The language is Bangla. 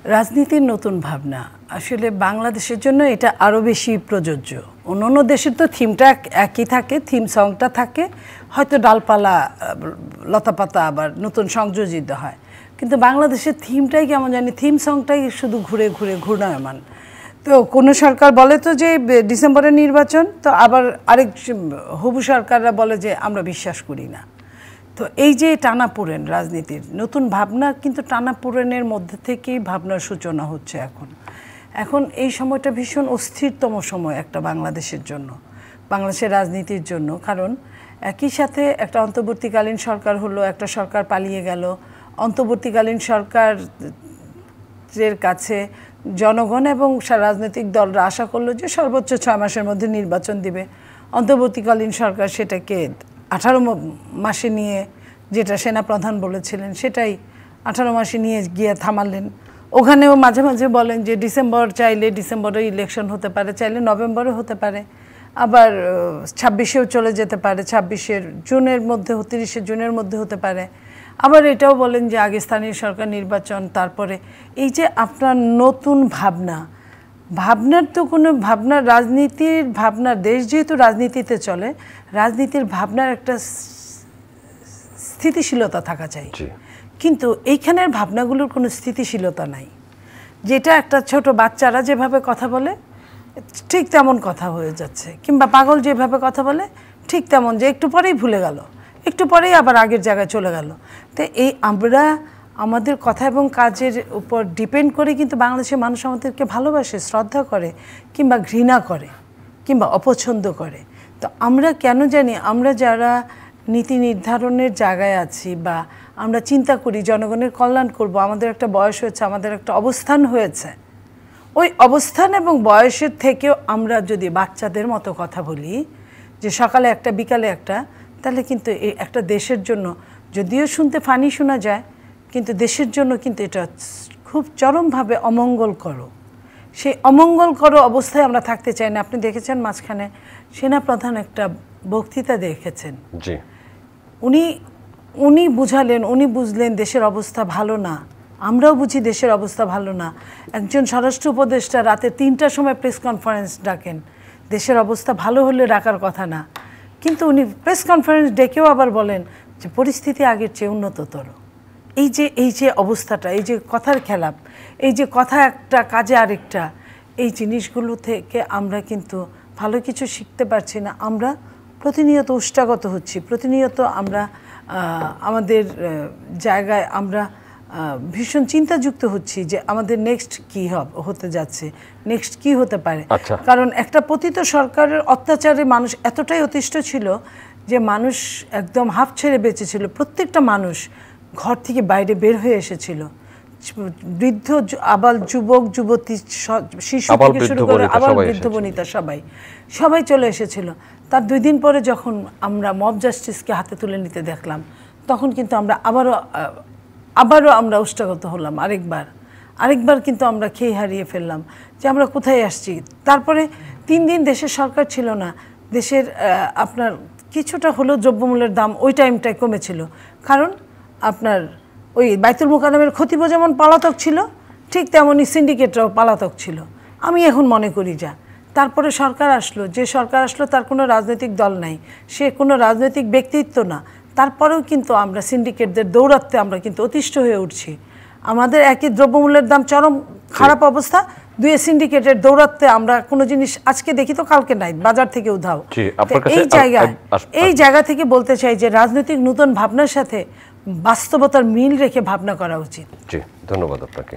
রাজনীতির নতুন ভাবনা আসলে বাংলাদেশের জন্য এটা আরও বেশি প্রযোজ্য। অন্যান্য দেশের তো থিমটা একই থাকে, থিম সংটা থাকে, হয়তো ডালপালা লতাপাতা আবার নতুন সংযোজিত হয়, কিন্তু বাংলাদেশের থিমটাই কেমন জানি, থিম সংটাই শুধু ঘুরে ঘুরে ঘূর্ণায়মান। তো কোনো সরকার বলে তো যে ডিসেম্বরের নির্বাচন, তো আবার আরেক হবু সরকাররা বলে যে আমরা বিশ্বাস করি না। তো এই যে টানাপোড়েন রাজনীতির নতুন ভাবনা, কিন্তু টানাপোড়েনের মধ্যে থেকেই ভাবনার সূচনা হচ্ছে এখন এই সময়টা ভীষণ অস্থিরতম সময় একটা বাংলাদেশের জন্য, বাংলাদেশের রাজনীতির জন্য। কারণ একই সাথে একটা অন্তর্বর্তীকালীন সরকার হলো, একটা সরকার পালিয়ে গেল। অন্তর্বর্তীকালীন সরকারের কাছে জনগণ এবং রাজনৈতিক দলরা আশা করলো যে সর্বোচ্চ 6 মাসের মধ্যে নির্বাচন দিবে। অন্তর্বর্তীকালীন সরকার সেটাকে 18 মাসে নিয়ে, যেটা সেনাপ্রধান বলেছিলেন সেটাই 18 মাসে নিয়ে গিয়ে থামালেন। ওখানেও মাঝে মাঝে বলেন যে ডিসেম্বর চাইলে ডিসেম্বরে ইলেকশন হতে পারে, চাইলে নভেম্বরে হতে পারে, আবার 26-এও চলে যেতে পারে, 26-এর জুনের মধ্যে 30 জুনের মধ্যে হতে পারে। আবার এটাও বলেন যে আগে স্থানীয় সরকার নির্বাচন, তারপরে এই যে আপনার নতুন ভাবনার তো কোনো ভাবনা, রাজনীতির ভাবনা, দেশ যেহেতু রাজনীতিতে চলে, রাজনীতির ভাবনার একটা স্থিতিশীলতা থাকা চাই, কিন্তু এইখানের ভাবনাগুলোর কোনো স্থিতিশীলতা নাই। যেটা একটা ছোট বাচ্চারা যেভাবে কথা বলে ঠিক তেমন কথা হয়ে যাচ্ছে, কিংবা পাগল যেভাবে কথা বলে ঠিক তেমন, যে একটু পরেই ভুলে গেল, একটু পরেই আবার আগের জায়গায় চলে গেল। তো এই আমরা আমাদের কথা এবং কাজের উপর ডিপেন্ড করে কিন্তু বাংলাদেশের মানুষ আমাদেরকে ভালোবাসে, শ্রদ্ধা করে, কিংবা ঘৃণা করে, কিংবা অপছন্দ করে। তো আমরা কেন জানি, আমরা যারা নীতি নির্ধারণের জায়গায় আছি বা আমরা চিন্তা করি জনগণের কল্যাণ করব, আমাদের একটা বয়স হয়েছে, আমাদের একটা অবস্থান হয়েছে, ওই অবস্থান এবং বয়সের থেকেও আমরা যদি বাচ্চাদের মতো কথা বলি যে সকালে একটা বিকালে একটা, তাহলে কিন্তু এই একটা দেশের জন্য, যদিও শুনতে ফানি শোনা যায়, কিন্তু দেশের জন্য কিন্তু এটা খুব চরমভাবে অমঙ্গলকর। সেই অমঙ্গলকর অবস্থায় আমরা থাকতে চাই না। আপনি দেখেছেন মাঝখানে সেনাপ্রধান একটা বক্তৃতা দেখেছেন, উনি বুঝালেন, উনি বুঝলেন দেশের অবস্থা ভালো না, আমরাও বুঝি দেশের অবস্থা ভালো না। একজন স্বরাষ্ট্র উপদেষ্টা রাতে 3টার সময় প্রেস কনফারেন্স ডাকেন, দেশের অবস্থা ভালো হলে ডাকার কথা না, কিন্তু উনি প্রেস কনফারেন্স ডেকেও আবার বলেন যে পরিস্থিতি আগের চেয়ে উন্নততর। এই যে অবস্থাটা, এই যে কথার খেলাপ, এই যে কথা একটা কাজে আরেকটা, এই জিনিসগুলো থেকে আমরা কিন্তু ভালো কিছু শিখতে পারছি না। আমরা প্রতিনিয়ত উষ্টাগত হচ্ছি, প্রতিনিয়ত আমরা আমাদের জায়গায় আমরা ভীষণ চিন্তাযুক্ত হচ্ছি যে আমাদের নেক্সট কী হতে যাচ্ছে, নেক্সট কী হতে পারে। কারণ একটা পতিত সরকারের অত্যাচারে মানুষ এতটাই অতিষ্ঠ ছিল যে মানুষ একদম হাফ ছেড়ে বেঁচেছিল। প্রত্যেকটা মানুষ ঘর থেকে বাইরে বের হয়ে এসেছিল, বৃদ্ধ, আবাল, যুবক, যুবতী, শিশু থেকে শুরু করে আবার বৃদ্ধ বনিতা, সবাই চলে এসেছিল। তার 2 দিন পরে যখন আমরা মব জাস্টিসকে হাতে তুলে নিতে দেখলাম, তখন কিন্তু আমরা আবারও আমরা উষ্টাগত হলাম, আরেকবার কিন্তু আমরা খেয়ে হারিয়ে ফেললাম যে আমরা কোথায় আসছি। তারপরে 3 দিন দেশের সরকার ছিল না, দেশের আপনার কিছুটা হলেও দ্রব্যমূল্যের দাম ওই টাইমটায় কমেছিল, কারণ আপনার ওই বাইতুল মোকাররমের খতিবও যেমন পলাতক ছিল, ঠিক তেমনই সিন্ডিকেটরাও পলাতক ছিল, আমি এখন মনে করি। তারপরে সরকার আসলো, যে সরকার আসলো তার কোনো রাজনৈতিক দল নাই, সে কোনো রাজনৈতিক ব্যক্তিত্ব না, তারপরেও কিন্তু আমরা সিন্ডিকেটদের দৌরাত্মে আমরা কিন্তু অতিষ্ঠ হয়ে উঠছি। আমাদের একই দ্রব্যমূল্যের দাম চরম খারাপ অবস্থা, 2 সিন্ডিকেটের দৌরাত্মে আমরা কোনো জিনিস আজকে দেখি তো কালকে নাই, বাজার থেকে উধাও। এই জায়গা থেকে বলতে চাই যে রাজনৈতিক নতুন ভাবনার সাথে বাস্তবতার মিল রেখে ভাবনা করা উচিত। ধন্যবাদ আপনাকে।